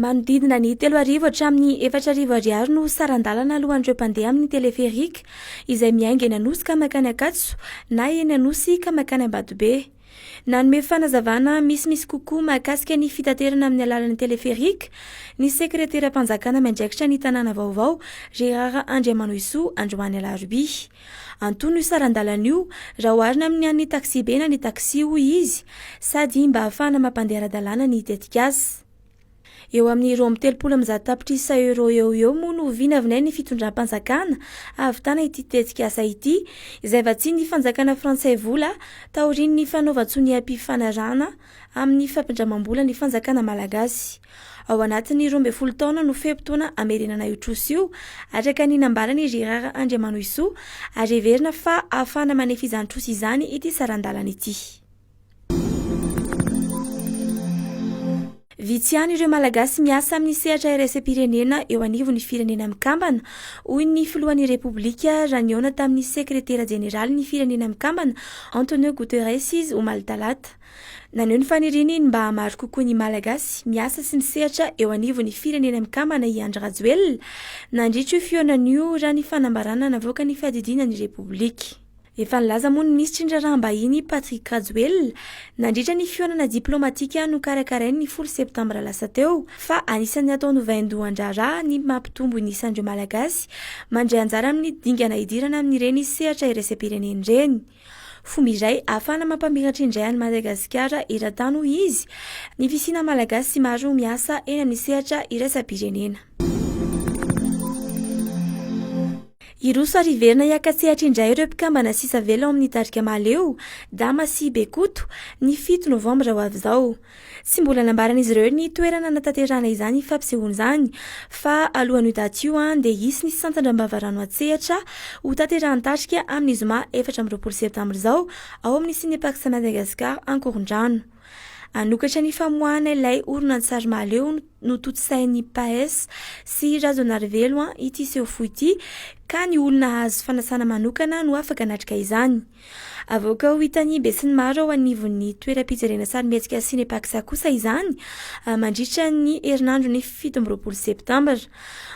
Manodidina ny 3 arivo hatramin'ny 4 arivo ariary no saran-dalana alohan'ireo mpandeha amin'ny téléphérique izay miainga eny Anosy ka makany Akatso na eny Anosy ka makany Ambatobe. Nanome fanazavana misy kokoa mahakasika ny fitaterana amin'ny alalan'ny téléphérique ny sekretera-panjakana miandraikitra ny tanàna Vaovao Gérard Andriamanoisoa androany alarobia. Antonio saran-dalana io raha oharina amin'ny an'ny taxi be na ny taxi hoy izy sady mba ahafahana mampandeha ara-dalàna ny tetika azy. Eo amin'ny €30 eo moa no vinavinay ny fitondram-panjakana ahavitana ity tetikasa ity izay vatsy ny fanjakana frantsay vola taoriany ny fanaovan-tsony am-pifanarana amin'ny fampindramam-bola ny fanjakana Malagasy. Ao anatin'ny 12 taona no fe-potoana hamerenana io troso io araka ny nambarany Gérard Andriamanoisoa ary heverina fa ahafahana manefa izany troso izany ity saran-dalana ity. Vitsy ihany ireo Malagasy miasa amin'ny sehatra eo anivon'ny Firenena mikambana, hoy ny filohan'ny Repoblika Naneho tamin'ny sekretera jeneraly ny Firenena mikambana Antonio Guterres izy ho malitalata. Naneho ny faniriany mba hamaro kokoa ny Malagasy miasa sy ny sehatra eo anivon'ny Firenena mikambana i Andry Rajoelina nandritra io fihaonany io raha ny fanambarana navoaka ny fahadidinan'ny Repoblika. Efa nilaza moa ny ministra raham-bahiny Andry Rajoelina nandritra ny fihaonana diplomatika no karakarainy ny 10 Septambra lasa teo fa anisan'ny ataony vaindohan-draharaha ny mampitombo ny isandreo Malagasy mandray anjara amin'ny dingana idirana amin'ireny sehatra iraisam-pirenena ireny. Fomba iray ahafahana mampamiratra indray any Madagasikara eran-tany hoy izy ny fisiana Malagasy maro miasa eny amin'ny sehatra iraisam-pirenena. Iroso ary hiverina hiaka-tsehatra indray ireo mpikambana sisa velona amin'ny tarika maleo dama sy bekoto ny 7 Novambra ho avy izao. Tsy mbola nambaran'izy ireo ny toerana nataterana izany fampisehoana izany fa alohan'io daty io dia hisy ny santandram-bavarano an-tsehatra ho taterahan'ny tarika amin'ny zoma 14 Septambra izao ao amin'ny Sinepaksa Madagasikara Ankorondrano. Anokatra ny famoahana ilay oronan-tsary maleo notontosain'ny MPIASA sy velona ity seho fo ity ka ny olona azo fanasana manokana no afaka natrika izany. Avoaka ho hitany be sy ny maro ao anivon'ny toeram-pijerena sarimihetsika Sinepaksa kosa izany mandritra ny herinandro ny 17 Septambra.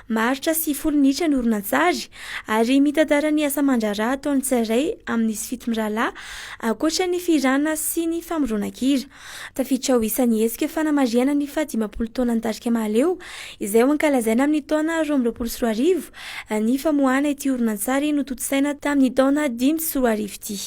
Maritra sy 10 minitra ny oronan-tsary ary mitantara ny asa aman-draharaha ataon'ny tsirairay amin'izy fitondralahy ankoatra ny firana sy ny famoronan-kira. Tafiditra ho isan'ny hetsika fanamariana ny 17 taona ny tarika maleo izay ho ankalazaina amin'ny taona 2024 ny famoahana ity oronan-tsary notontosaina tamin'ny taona 5 ity.